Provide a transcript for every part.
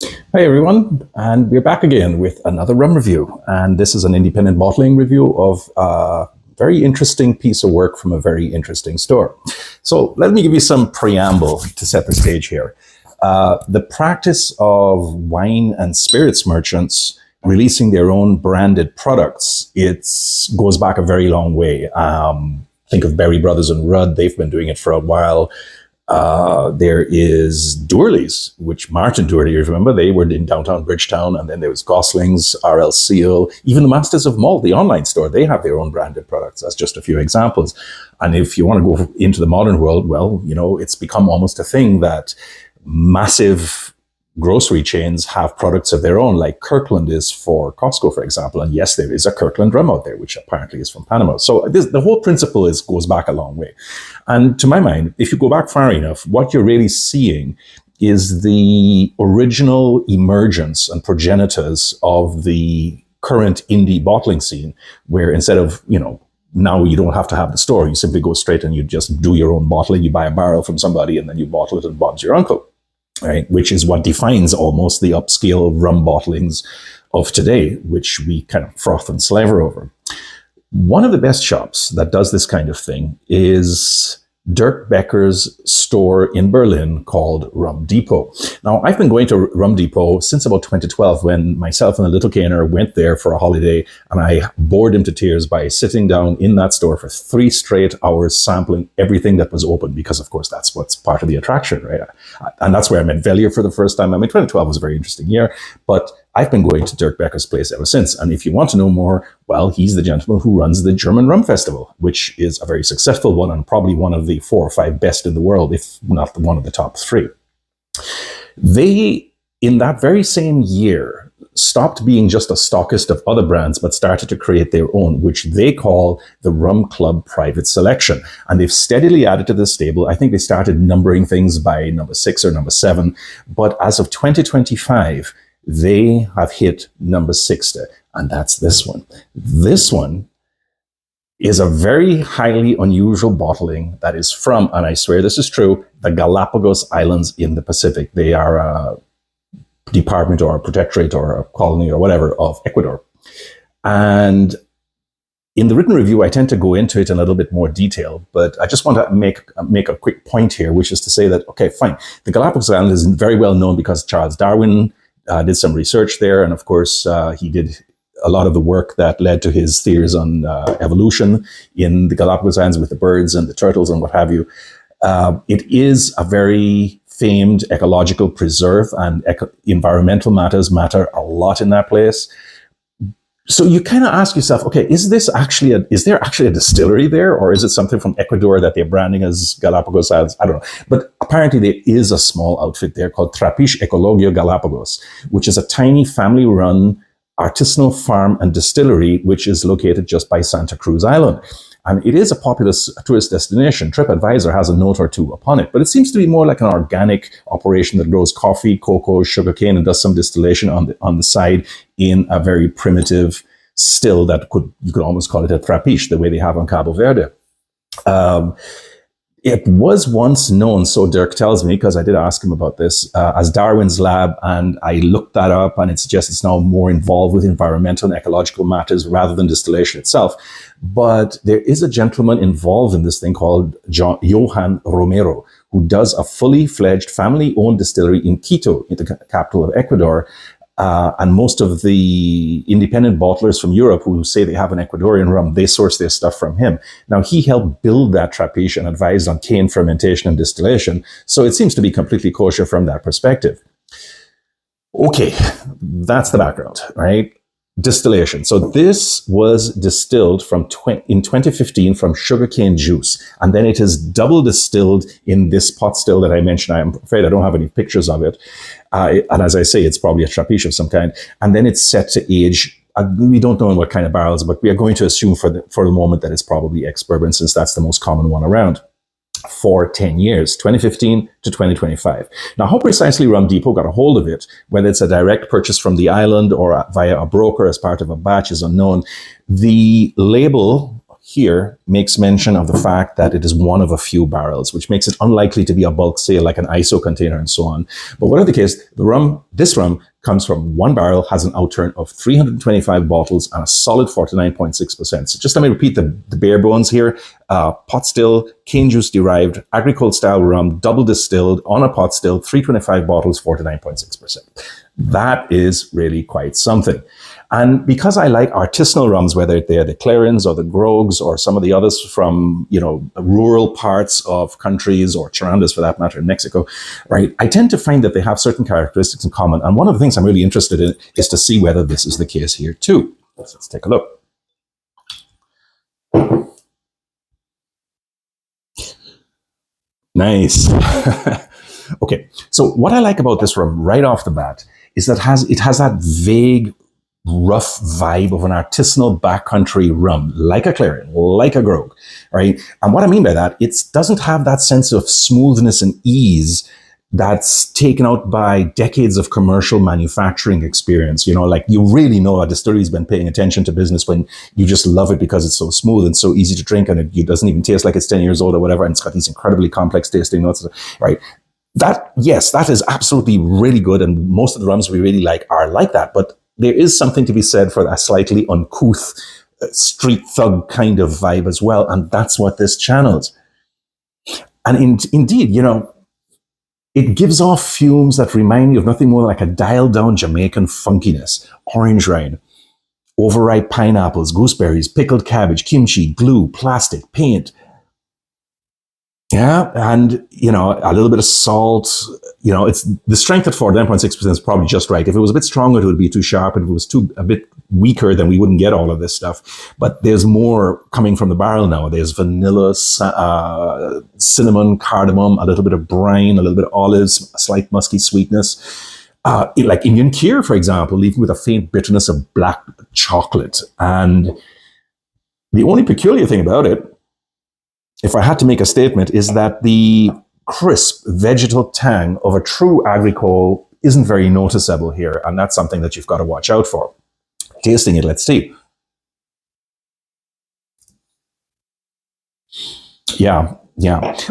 Hi everyone, and we're back again with another rum review. And this is an independent bottling review of a very interesting piece of work from a very interesting store. So let me give you some preamble to set the stage here. The practice of wine and spirits merchants releasing their own branded products, it goes back a very long way. Think of Berry Brothers and Rudd; they've been doing it for a while. There is Dourley's, which Martin Dourley, you remember, they were in downtown Bridgetown, and then there was Gosling's, R.L. Seal, even the Masters of Malt, the online store, they have their own branded products. That's just a few examples. And if you want to go into the modern world, well, it's become almost a thing that massive grocery chains have products of their own, like Kirkland is for Costco, for example. And yes, there is a Kirkland rum out there, which apparently is from Panama. So the whole principle goes back a long way. And to my mind, if you go back far enough, what you're really seeing is the original emergence and progenitors of the current indie bottling scene, where instead of, now you don't have to have the store, you simply go straight and you just do your own bottling. You buy a barrel from somebody and then you bottle it, and Bob's your uncle. Right, which is what defines almost the upscale rum bottlings of today, which we kind of froth and slaver over. One of the best shops that does this kind of thing is Dirk Becker's store in Berlin called Rum Depot. Now, I've been going to Rum Depot since about 2012, when myself and a little caner went there for a holiday, and I bored him to tears by sitting down in that store for 3 straight hours sampling everything that was open, because of course that's what's part of the attraction, right? And that's where I met Velier for the first time. I mean, 2012 was a very interesting year, but I've been going to Dirk Becker's place ever since. And if you want to know more, well, he's the gentleman who runs the German Rum Festival, which is a very successful one and probably one of the 4 or 5 best in the world, if not one of the top 3. They, in that very same year, stopped being just a stockist of other brands, but started to create their own, which they call the Rum Club Private Selection. And they've steadily added to the stable. I think they started numbering things by number 6 or number 7. But as of 2025, they have hit number 60, and that's this one. This one is a very highly unusual bottling that is from, and I swear this is true, the Galapagos Islands in the Pacific. They are a department or a protectorate or a colony or whatever of Ecuador. And in the written review, I tend to go into it in a little bit more detail, but I just want to make a quick point here, which is to say that, okay, fine. The Galapagos Islands is very well known because Charles Darwin did some research there. And of course, he did a lot of the work that led to his theories on evolution in the Galapagos Islands with the birds and the turtles and what have you. It is a very famed ecological preserve, and environmental matters matter a lot in that place. So you kind of ask yourself, okay, is there actually a distillery there, or is it something from Ecuador that they're branding as Galapagos Islands? I don't know. But apparently there is a small outfit there called Trapiche Ecologio Galapagos, which is a tiny family-run artisanal farm and distillery, which is located just by Santa Cruz Island. And it is a popular tourist destination. TripAdvisor has a note or 2 upon it, but it seems to be more like an organic operation that grows coffee, cocoa, sugarcane, and does some distillation on the side in a very primitive still that you could almost call it a trapiche, the way they have on Cabo Verde. It was once known, so Dirk tells me, because I did ask him about this, as Darwin's Lab, and I looked that up, and it suggests it's now more involved with environmental and ecological matters rather than distillation itself. But there is a gentleman involved in this thing called Johan Romero, who does a fully fledged family-owned distillery in Quito, in the capital of Ecuador. And most of the independent bottlers from Europe who say they have an Ecuadorian rum, they source their stuff from him. Now, he helped build that trapiche and advised on cane fermentation and distillation. So it seems to be completely kosher from that perspective. Okay, that's the background, right? Distillation. So this was distilled in 2015 from sugarcane juice, and then it is double distilled in this pot still that I mentioned. I'm afraid I don't have any pictures of it. And as I say, it's probably a trapiche of some kind. And then it's set to age. We don't know in what kind of barrels, but we are going to assume for the moment that it's probably ex-bourbon, since that's the most common one around, for 10 years, 2015 to 2025. Now, how precisely Rum Depot got a hold of it, whether it's a direct purchase from the island or via a broker as part of a batch, is unknown. The label here makes mention of the fact that it is one of a few barrels, which makes it unlikely to be a bulk sale like an ISO container and so on. But whatever the case, this rum comes from one barrel, has an outturn of 325 bottles and a solid 49.6%. So just let me repeat the bare bones here. Pot still, cane juice derived, agricole style rum, double distilled on a pot still, 325 bottles, 49.6%. That is really quite something. And because I like artisanal rums, whether they're the Clarins or the Grogs or some of the others from, rural parts of countries, or Charandas for that matter in Mexico, right, I tend to find that they have certain characteristics in common. And one of the things I'm really interested in is to see whether this is the case here too. So let's take a look. Nice. Okay, so what I like about this rum right off the bat is that it has that vague, rough vibe of an artisanal backcountry rum, like a Clarion, like a Grog, right? And what I mean by that, it doesn't have that sense of smoothness and ease that's taken out by decades of commercial manufacturing experience. Like you really know a distillery's been paying attention to business when you just love it because it's so smooth and so easy to drink, and it doesn't even taste like it's 10 years old or whatever, and it's got these incredibly complex tasting notes, right? That is absolutely really good, and most of the rums we really like are like that. But there is something to be said for that slightly uncouth street thug kind of vibe as well, and that's what this channels. And indeed, it gives off fumes that remind me of nothing more like a dialed-down Jamaican funkiness. Orange rind, overripe pineapples, gooseberries, pickled cabbage, kimchi, glue, plastic, paint. Yeah, and, a little bit of salt. It's the strength at 49.6% is probably just right. If it was a bit stronger, it would be too sharp. And if it was a bit weaker, then we wouldn't get all of this stuff. But there's more coming from the barrel now. There's vanilla, cinnamon, cardamom, a little bit of brine, a little bit of olives, a slight musky sweetness. Like Indian Kir, for example, leaving with a faint bitterness of black chocolate. And the only peculiar thing about it, if I had to make a statement, is that the crisp vegetal tang of a true agricole isn't very noticeable here, and that's something that you've got to watch out for. Tasting it, let's see. Yeah.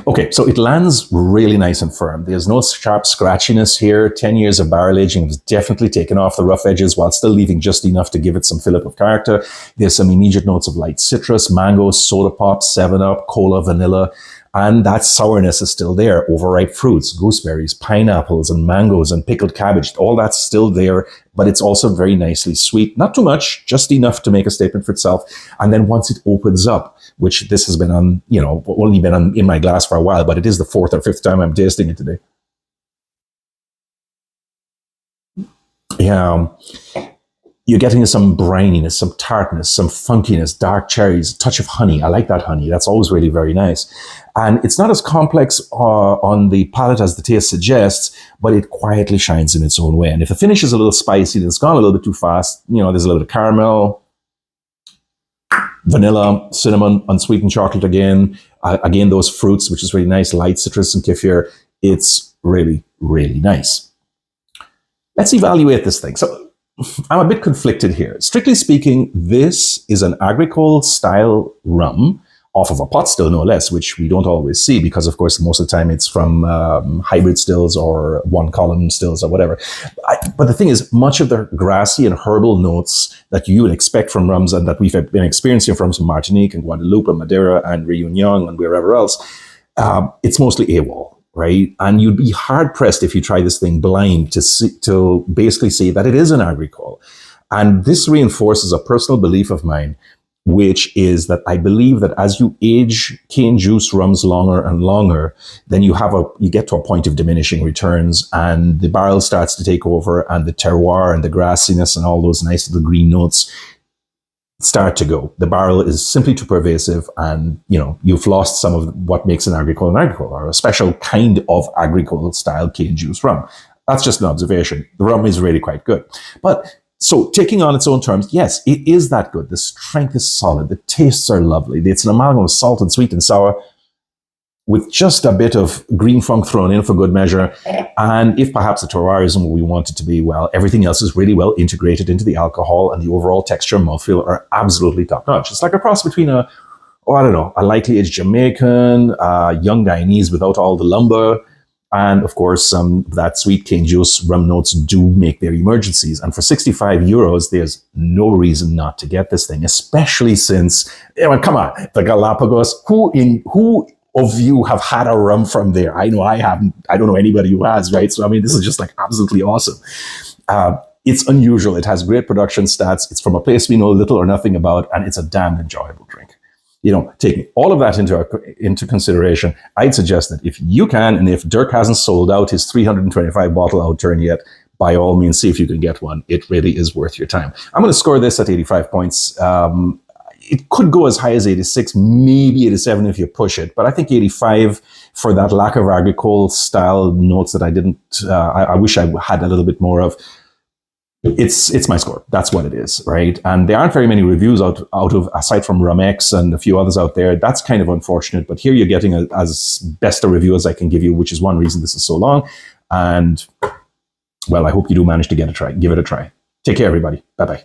Okay, so it lands really nice and firm. There's no sharp scratchiness here. 10 years of barrel aging has definitely taken off the rough edges while still leaving just enough to give it some fillip of character. There's some immediate notes of light citrus, mango, soda pop, 7-Up, cola, vanilla, and that sourness is still there. Overripe fruits, gooseberries, pineapples, and mangoes, and pickled cabbage, all that's still there, but it's also very nicely sweet. Not too much, just enough to make a statement for itself. And then once it opens up, which this has been on, only been in my glass for a while, but it is the 4th or 5th time I'm tasting it today. Yeah. You're getting some brininess, some tartness, some funkiness, dark cherries, a touch of honey. I like that honey. That's always really very nice. And it's not as complex on the palate as the taste suggests, but it quietly shines in its own way. And if the finish is a little spicy, then it's gone a little bit too fast. There's a little bit of caramel, vanilla, cinnamon, unsweetened chocolate again. Again, those fruits, which is really nice, light citrus and kefir. It's really, really nice. Let's evaluate this thing. So I'm a bit conflicted here. Strictly speaking, this is an agricole style rum off of a pot still, no less, which we don't always see because, of course, most of the time it's from hybrid stills or one-column stills or whatever. But the thing is, much of the grassy and herbal notes that you would expect from rums and that we've been experiencing from Martinique and Guadeloupe and Madeira and Réunion and wherever else, it's mostly AWOL. Right? And you'd be hard-pressed if you try this thing blind to basically say that it is an agricole. And this reinforces a personal belief of mine, which is that I believe that as you age cane juice rums longer and longer, then you get to a point of diminishing returns, and the barrel starts to take over, and the terroir and the grassiness and all those nice little green notes start to go. The barrel is simply too pervasive, and you've lost some of what makes an agricole, or a special kind of agricole style cane juice rum. That's just an observation. The rum is really quite good. But so taking on its own terms, yes, it is that good. The strength is solid. The tastes are lovely. It's an amalgam of salt and sweet and sour with just a bit of green funk thrown in for good measure. And if perhaps the terroir isn't what we want it to be, well, everything else is really well integrated into the alcohol, and the overall texture and mouthfeel are absolutely top notch. It's like a cross between a I don't know, a lightly aged Jamaican, young Guyanese without all the lumber. And of course, that sweet cane juice rum notes do make their emergencies. And for 65 euros, there's no reason not to get this thing, especially since, come on, the Galapagos. Who of you have had a rum from there? I know I haven't. I don't know anybody who has, right? So, I mean, this is just like absolutely awesome. It's unusual. It has great production stats. It's from a place we know little or nothing about, and it's a damn enjoyable drink. Taking all of that into consideration, I'd suggest that if you can, and if Dirk hasn't sold out his 325 bottle outturn yet, by all means, see if you can get one. It really is worth your time. I'm going to score this at 85 points. It could go as high as 86, maybe 87 if you push it, but I think 85 for that lack of agricole style notes that I wish I had a little bit more of. It's my score. That's what it is, right? And there aren't very many reviews out of, aside from Rumex and a few others out there. That's kind of unfortunate, but here you're getting as best a review as I can give you, which is one reason this is so long. And well, I hope you do manage to give it a try. Take care, everybody. Bye-bye.